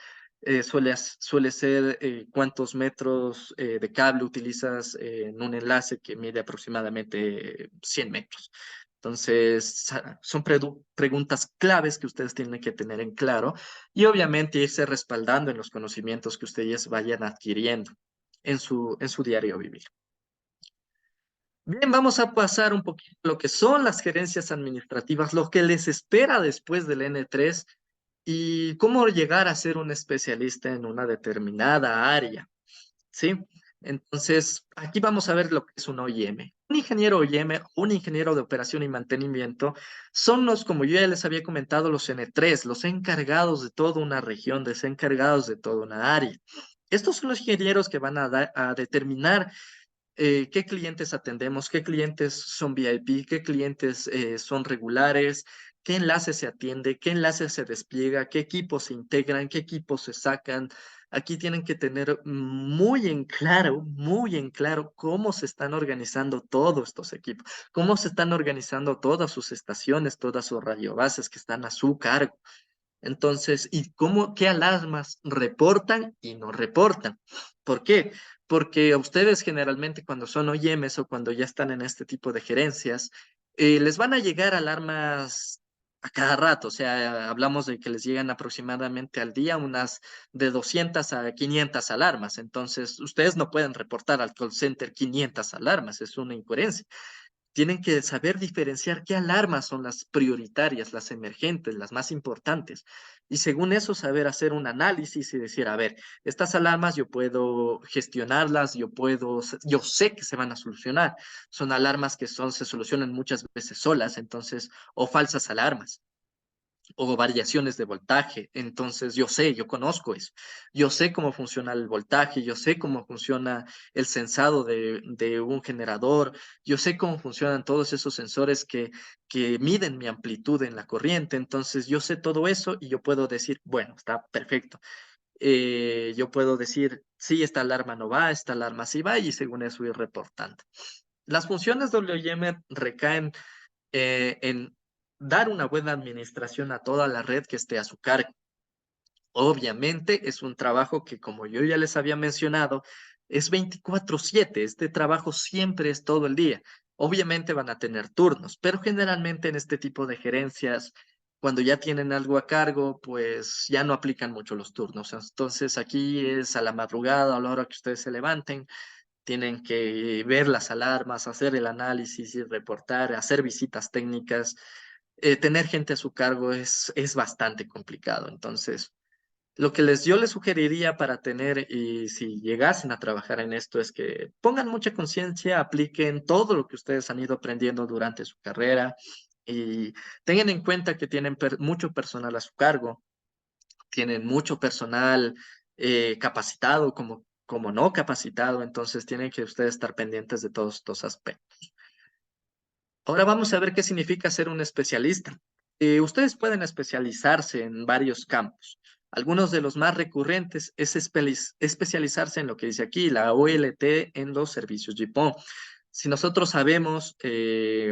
suele ser cuántos metros de cable utilizas en un enlace que mide aproximadamente 100 metros. Entonces, son preguntas claves que ustedes tienen que tener en claro y obviamente irse respaldando en los conocimientos que ustedes vayan adquiriendo en su diario vivir. Bien, vamos a pasar un poquito a lo que son las gerencias administrativas, lo que les espera después del N3 y cómo llegar a ser un especialista en una determinada área, ¿sí? Entonces, aquí vamos a ver lo que es un OIM. Un ingeniero OIM, un ingeniero de operación y mantenimiento, son como yo ya les había comentado, los N3, los encargados de toda una región, los encargados de toda una área. Estos son los ingenieros que van a determinar qué clientes atendemos, qué clientes son VIP, qué clientes son regulares, qué enlaces se atiende, qué enlaces se despliega, qué equipos se integran, qué equipos se sacan. Aquí tienen que tener muy en claro cómo se están organizando todos estos equipos, cómo se están organizando todas sus estaciones, todas sus radiobases que están a su cargo. Entonces, qué alarmas reportan y no reportan? ¿Por qué? Porque a ustedes generalmente cuando son OEMs o cuando ya están en este tipo de gerencias, les van a llegar alarmas a cada rato. O sea, hablamos de que les llegan aproximadamente al día unas de 200 a 500 alarmas. Entonces, ustedes no pueden reportar al call center 500 alarmas, es una incoherencia. tienen que saber diferenciar qué alarmas son las prioritarias, las emergentes, las más importantes. Y según eso, saber hacer un análisis y decir, a ver, estas alarmas yo puedo gestionarlas, yo sé que se van a solucionar. Son alarmas que se solucionan muchas veces solas, entonces, o falsas alarmas o variaciones de voltaje. Entonces, yo conozco eso. Yo sé cómo funciona el voltaje, yo sé cómo funciona el sensado de un generador, yo sé cómo funcionan todos esos sensores que miden mi amplitud en la corriente. Entonces, yo sé todo eso y yo puedo decir, bueno, está perfecto. Yo puedo decir, sí, esta alarma no va, esta alarma sí va, y según eso ir reportando. Las funciones WM recaen en dar una buena administración a toda la red que esté a su cargo. Obviamente es un trabajo que, como yo ya les había mencionado, es 24/7. Este trabajo siempre es todo el día. Obviamente van a tener turnos, pero generalmente en este tipo de gerencias, cuando ya tienen algo a cargo, pues ya no aplican mucho los turnos. Entonces aquí es a la madrugada, a la hora que ustedes se levanten, tienen que ver las alarmas, hacer el análisis y reportar, hacer visitas técnicas. Tener gente a su cargo es bastante complicado. Entonces, lo que yo les sugeriría para tener, y si llegasen a trabajar en esto, es que pongan mucha conciencia, apliquen todo lo que ustedes han ido aprendiendo durante su carrera y tengan en cuenta que tienen mucho personal a su cargo, tienen mucho personal capacitado como no capacitado, entonces tienen que ustedes estar pendientes de todos estos aspectos. Ahora vamos a ver qué significa ser un especialista. Ustedes pueden especializarse en varios campos. Algunos de los más recurrentes es especializarse en lo que dice aquí, la OLT en los servicios GPON. Si nosotros sabemos,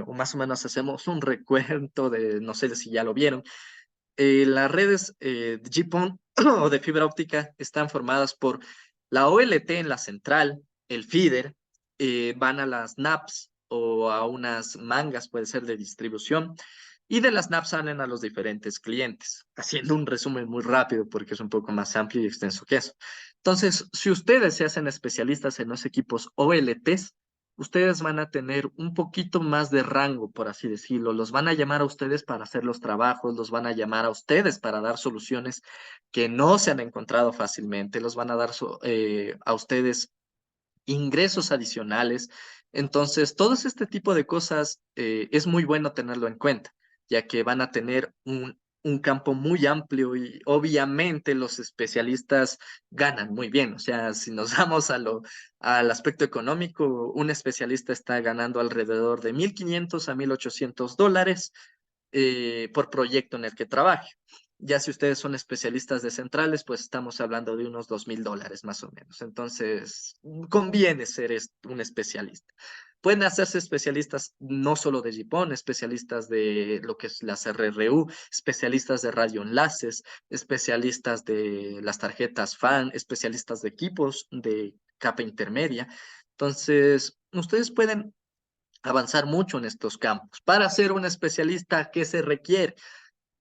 o más o menos hacemos un recuento de, no sé si ya lo vieron, las redes de GPON o de fibra óptica están formadas por la OLT en la central, el feeder, van a las NAPs o a unas mangas, puede ser de distribución, y de las NAPs salen a los diferentes clientes, haciendo un resumen muy rápido porque es un poco más amplio y extenso que eso. Entonces, si ustedes se hacen especialistas en los equipos OLTs, ustedes van a tener un poquito más de rango, por así decirlo. Los van a llamar a ustedes para hacer los trabajos, los van a llamar a ustedes para dar soluciones que no se han encontrado fácilmente, los van a dar a ustedes ingresos adicionales. Entonces, todo este tipo de cosas es muy bueno tenerlo en cuenta, ya que van a tener un campo muy amplio y obviamente los especialistas ganan muy bien. O sea, si nos vamos al aspecto económico, un especialista está ganando alrededor de 1.500 a 1.800 dólares por proyecto en el que trabaje. Ya si ustedes son especialistas de centrales, pues estamos hablando de unos 2.000 dólares más o menos. Entonces, conviene ser un especialista. Pueden hacerse especialistas no solo de GPON, especialistas de lo que es las RRU, especialistas de radioenlaces, especialistas de las tarjetas FAN, especialistas de equipos de capa intermedia. Entonces, ustedes pueden avanzar mucho en estos campos. Para ser un especialista, ¿qué se requiere?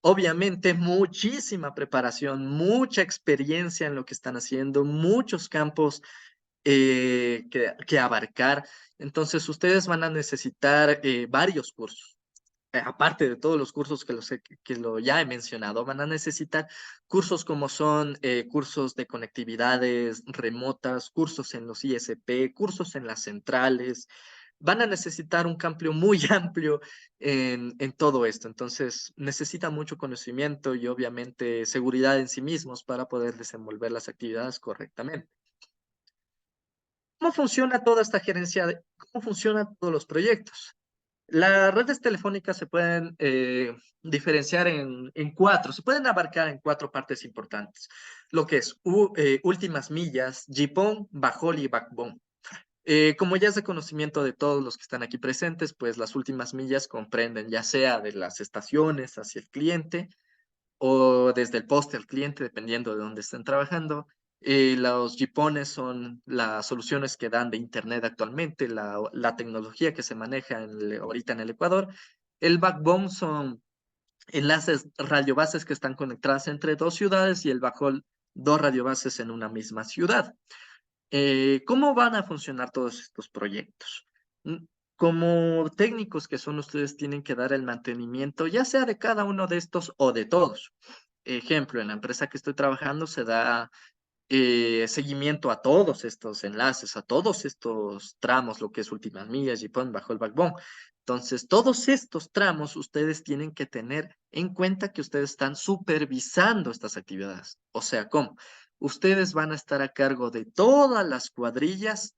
Obviamente, muchísima preparación, mucha experiencia en lo que están haciendo, muchos campos que abarcar. Entonces, ustedes van a necesitar varios cursos. Aparte de todos los cursos que lo ya he mencionado, van a necesitar cursos como son cursos de conectividades remotas, cursos en los ISP, cursos en las centrales. Van a necesitar un cambio muy amplio en todo esto. Entonces, necesita mucho conocimiento y obviamente seguridad en sí mismos para poder desenvolver las actividades correctamente. ¿Cómo funciona toda esta gerencia? ¿Cómo funcionan todos los proyectos? Las redes telefónicas se pueden diferenciar en cuatro, se pueden abarcar en cuatro partes importantes, lo que es últimas millas, GPON, backhaul y backbone. Como ya es de conocimiento de todos los que están aquí presentes, pues las últimas millas comprenden ya sea de las estaciones hacia el cliente o desde el poste al cliente, dependiendo de dónde estén trabajando. Los GPONes son las soluciones que dan de Internet actualmente, la tecnología que se maneja ahorita en el Ecuador. El backbone son enlaces radiobases que están conectadas entre dos ciudades y el backhaul dos radiobases en una misma ciudad. ¿Cómo van a funcionar todos estos proyectos? Como técnicos que son ustedes, tienen que dar el mantenimiento, ya sea de cada uno de estos o de todos. Ejemplo, en la empresa que estoy trabajando se da seguimiento a todos estos enlaces, a todos estos tramos, lo que es últimas millas, GPON, bajo el backbone. Entonces, todos estos tramos ustedes tienen que tener en cuenta que ustedes están supervisando estas actividades. O sea, ¿cómo? Ustedes van a estar a cargo de todas las cuadrillas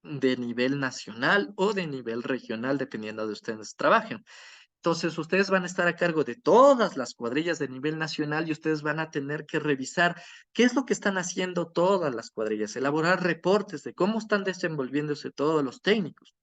de nivel nacional o de nivel regional, dependiendo de ustedes trabajen. Entonces, ustedes van a estar a cargo de todas las cuadrillas de nivel nacional y ustedes van a tener que revisar qué es lo que están haciendo todas las cuadrillas, elaborar reportes de cómo están desenvolviéndose todos los técnicos,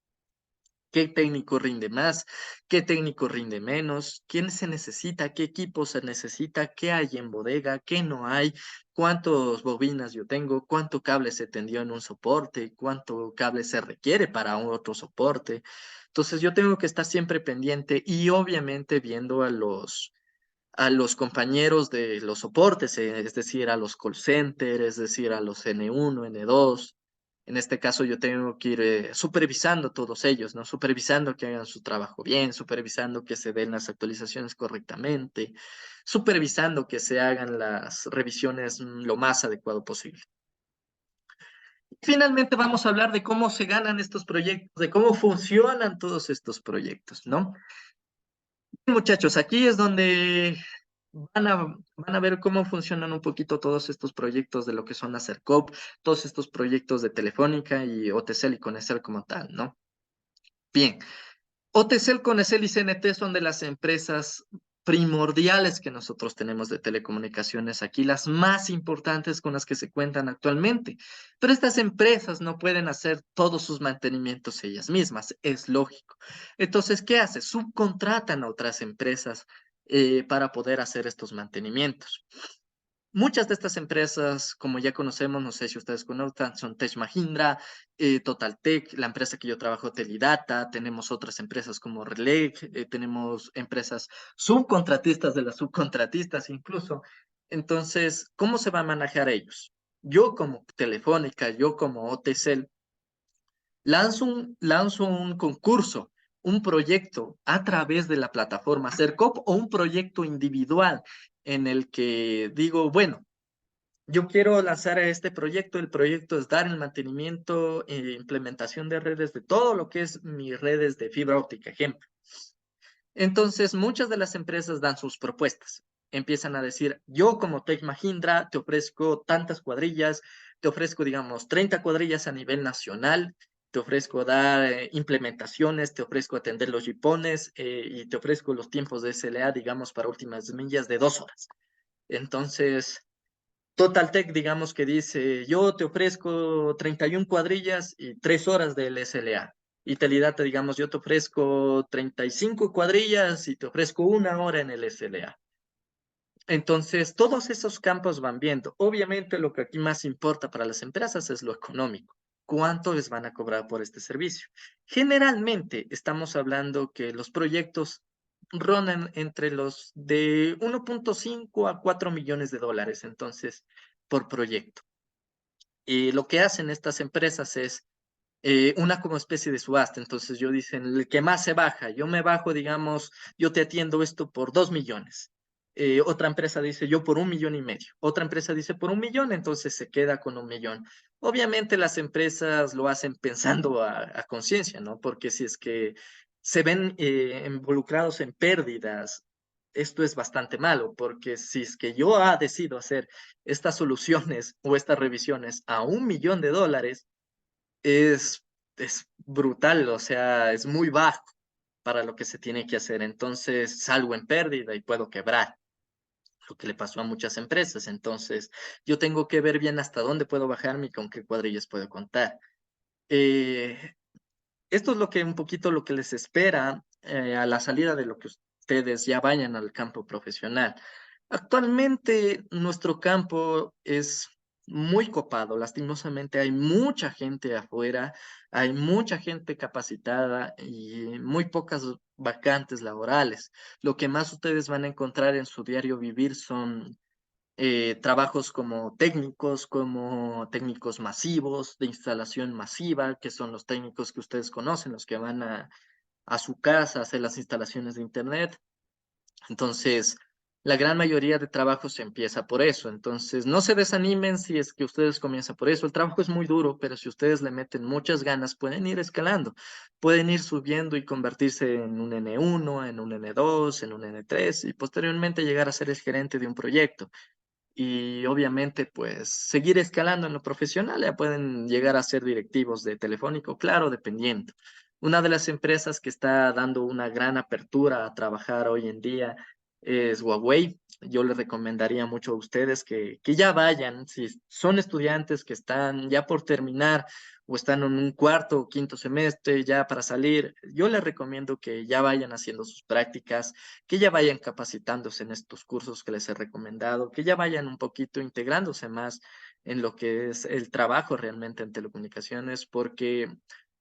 qué técnico rinde más, qué técnico rinde menos, quién se necesita, qué equipo se necesita, qué hay en bodega, qué no hay, cuántas bobinas yo tengo, cuánto cable se tendió en un soporte, cuánto cable se requiere para un otro soporte. Entonces yo tengo que estar siempre pendiente y obviamente viendo a los compañeros de los soportes, es decir, a los call centers, es decir, a los N1, N2. En este caso yo tengo que ir supervisando todos ellos, ¿no? Supervisando que hagan su trabajo bien, supervisando que se den las actualizaciones correctamente, supervisando que se hagan las revisiones lo más adecuado posible. Finalmente vamos a hablar de cómo se ganan estos proyectos, de cómo funcionan todos estos proyectos, ¿no? Muchachos, aquí es donde van a ver cómo funcionan un poquito todos estos proyectos de lo que son la CERCOP, todos estos proyectos de Telefónica y OTCL y Conecel como tal, ¿no? Bien, OTCL, Conecel y CNT son de las empresas primordiales que nosotros tenemos de telecomunicaciones aquí, las más importantes con las que se cuentan actualmente. Pero estas empresas no pueden hacer todos sus mantenimientos ellas mismas, es lógico. Entonces, ¿qué hace? Subcontratan a otras empresas para poder hacer estos mantenimientos. Muchas de estas empresas, como ya conocemos, no sé si ustedes conozcan, son Tech Mahindra, Totaltech, la empresa que yo trabajo, Telidata, tenemos otras empresas como Relay, tenemos empresas subcontratistas de las subcontratistas incluso. Entonces, ¿cómo se va a manejar ellos? Yo como Telefónica, yo como OTCL, lanzo un concurso, un proyecto a través de la plataforma CERCOP o un proyecto individual en el que digo, bueno, yo quiero lanzar este proyecto. El proyecto es dar el mantenimiento e implementación de redes de todo lo que es mis redes de fibra óptica, ejemplo. Entonces, muchas de las empresas dan sus propuestas. Empiezan a decir, yo como Tech Mahindra te ofrezco tantas cuadrillas, te ofrezco, digamos, 30 cuadrillas a nivel nacional, te ofrezco dar implementaciones, te ofrezco atender los jipones y te ofrezco los tiempos de SLA, digamos, para últimas millas de 2 horas. Entonces, Totaltech, digamos que dice, yo te ofrezco 31 cuadrillas y 3 horas del SLA. Y Telidata, digamos, yo te ofrezco 35 cuadrillas y te ofrezco 1 hora en el SLA. Entonces, todos esos campos van viendo. Obviamente, lo que aquí más importa para las empresas es lo económico. ¿Cuánto les van a cobrar por este servicio? Generalmente, estamos hablando que los proyectos rondan entre los de 1.5 a 4 millones de dólares, entonces, por proyecto. Y lo que hacen estas empresas es una como especie de subasta. Entonces, yo dicen, el que más se baja, yo me bajo, digamos, yo te atiendo esto por 2 millones. Otra empresa dice, yo por 1,5 millones. Otra empresa dice, por 1 millón, entonces se queda con 1 millón. Obviamente las empresas lo hacen pensando a conciencia, ¿no? Porque si es que se ven involucrados en pérdidas, esto es bastante malo, porque si es que yo decido hacer estas soluciones o estas revisiones a 1 millón de dólares, es, es brutal, o sea, es muy bajo para lo que se tiene que hacer. Entonces salgo en pérdida y puedo quebrar, lo que le pasó a muchas empresas. Entonces yo tengo que ver bien hasta dónde puedo bajarme y con qué cuadrillas puedo contar. Eh, Esto es lo que un poquito lo que les espera a la salida de lo que ustedes ya vayan al campo profesional. Actualmente nuestro campo es muy copado, lastimosamente hay mucha gente afuera, hay mucha gente capacitada y muy pocas vacantes laborales. Lo que más ustedes van a encontrar en su diario vivir son trabajos como técnicos masivos, de instalación masiva, que son los técnicos que ustedes conocen, los que van a su casa a hacer las instalaciones de Internet. Entonces, la gran mayoría de trabajos se empieza por eso. Entonces, no se desanimen si es que ustedes comienzan por eso. El trabajo es muy duro, pero si ustedes le meten muchas ganas, pueden ir escalando. Pueden ir subiendo y convertirse en un N1, en un N2, en un N3 y posteriormente llegar a ser el gerente de un proyecto. Y obviamente, pues, seguir escalando en lo profesional, ya pueden llegar a ser directivos de Telefónico, claro, dependiendo. Una de las empresas que está dando una gran apertura a trabajar hoy en día es Huawei. Yo les recomendaría mucho a ustedes que ya vayan, si son estudiantes que están ya por terminar o están en un cuarto o quinto semestre ya para salir, yo les recomiendo que ya vayan haciendo sus prácticas, que ya vayan capacitándose en estos cursos que les he recomendado, que ya vayan un poquito integrándose más en lo que es el trabajo realmente en telecomunicaciones, porque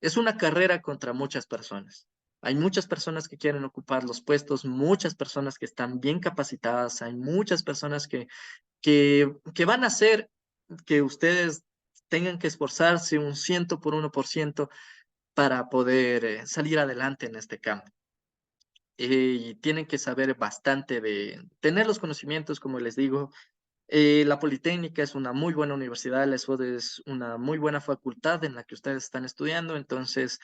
es una carrera contra muchas personas. Hay muchas personas que quieren ocupar los puestos, muchas personas que están bien capacitadas, hay muchas personas que van a hacer que ustedes tengan que esforzarse un 100 por 1% para poder salir adelante en este campo. Y tienen que saber bastante de tener los conocimientos, como les digo. La Politécnica es una muy buena universidad, la ESFOD es una muy buena facultad en la que ustedes están estudiando, entonces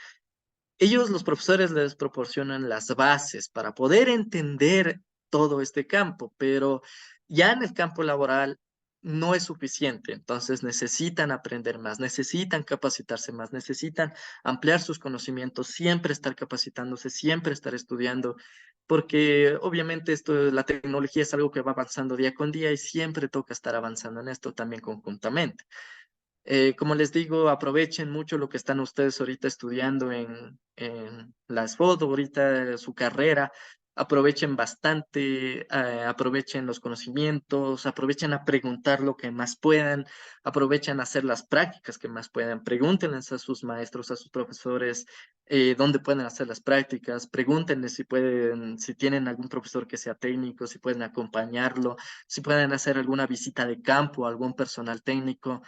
ellos, los profesores, les proporcionan las bases para poder entender todo este campo, pero ya en el campo laboral no es suficiente. Entonces necesitan aprender más, necesitan capacitarse más, necesitan ampliar sus conocimientos, siempre estar capacitándose, siempre estar estudiando, porque obviamente la tecnología es algo que va avanzando día con día y siempre toca estar avanzando en esto también conjuntamente. Como les digo, aprovechen mucho lo que están ustedes ahorita estudiando en las fotos, ahorita su carrera, aprovechen bastante, aprovechen los conocimientos, aprovechen a preguntar lo que más puedan, aprovechen a hacer las prácticas que más puedan, pregúntenles a sus maestros, a sus profesores, dónde pueden hacer las prácticas, pregúntenles si pueden, si tienen algún profesor que sea técnico, si pueden acompañarlo, si pueden hacer alguna visita de campo, algún personal técnico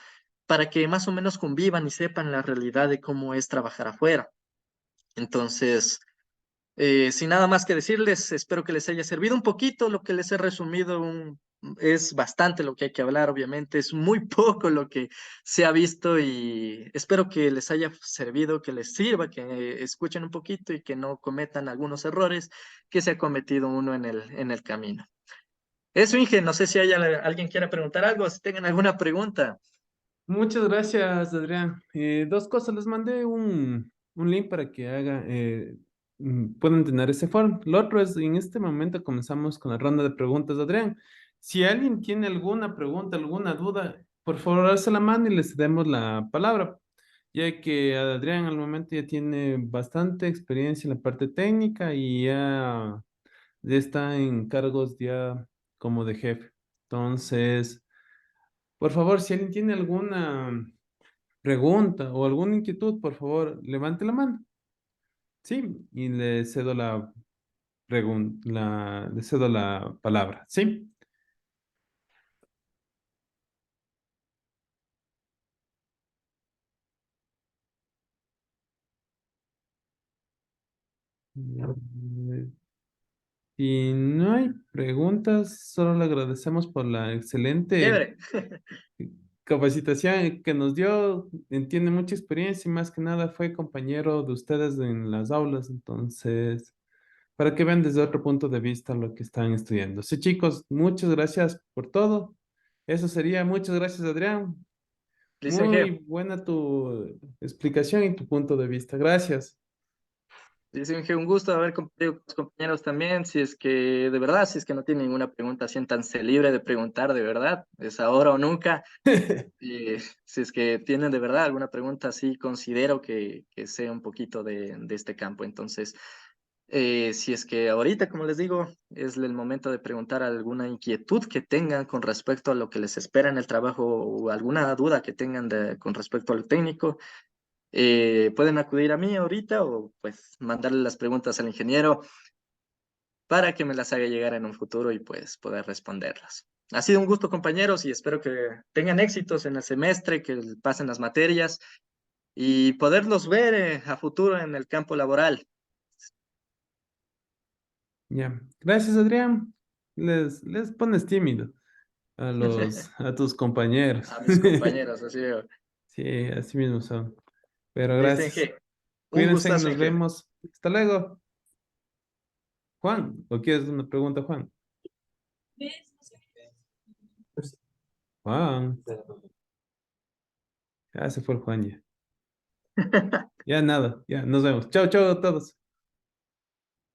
para que más o menos convivan y sepan la realidad de cómo es trabajar afuera. Entonces, sin nada más que decirles, espero que les haya servido un poquito lo que les he resumido. Es bastante lo que hay que hablar, obviamente, es muy poco lo que se ha visto y espero que les haya servido, que les sirva, que escuchen un poquito y que no cometan algunos errores que se ha cometido uno en el camino. Eso, Inge, no sé si hay alguien quiera preguntar algo, si tengan alguna pregunta. Muchas gracias, Adrián. Dos cosas, les mandé un link para que puedan tener ese foro. Lo otro es, en este momento comenzamos con la ronda de preguntas, Adrián. Si alguien tiene alguna pregunta, alguna duda, por favor, alza la mano y les demos la palabra, ya que Adrián al momento ya tiene bastante experiencia en la parte técnica y ya está en cargos ya como de jefe. Entonces, por favor, si alguien tiene alguna pregunta o alguna inquietud, por favor, levante la mano. Sí, y le cedo le cedo la palabra. Sí. Si no hay preguntas, solo le agradecemos por la excelente Chévere. capacitación que nos dio. Entiende mucha experiencia y más que nada fue compañero de ustedes en las aulas, entonces, para que vean desde otro punto de vista lo que están estudiando. Sí, chicos, muchas gracias por todo. Eso sería. Muchas gracias, Adrián. Listo, Muy Inge. buena tu explicación y tu punto de vista. Gracias. Dice Inge, un gusto haber compartido con tus compañeros también. Si es que de verdad, si es que no tienen ninguna pregunta, siéntanse libre de preguntar de verdad. Es ahora o nunca. Y si es que tienen de verdad alguna pregunta, sí considero que sea un poquito de este campo. Entonces, si es que ahorita, como les digo, es el momento de preguntar alguna inquietud que tengan con respecto a lo que les espera en el trabajo o alguna duda que tengan con respecto al técnico. Pueden acudir a mí ahorita o pues mandarle las preguntas al ingeniero para que me las haga llegar en un futuro y pues poder responderlas. Ha sido un gusto, compañeros, y espero que tengan éxitos en el semestre, que pasen las materias y poderlos ver a futuro en el campo laboral. Ya. Gracias, Adrián. Les pones tímido a tus compañeros. A mis compañeros, así. Sí, así mismo son. Pero Listo, gracias. Inge. Un Cuídense, gustazo, nos Inge. vemos. Hasta luego. Juan, ¿o quieres una pregunta, Juan? Juan. Ya se fue el Juan ya. Ya nada, ya nos vemos. Chao, chao a todos.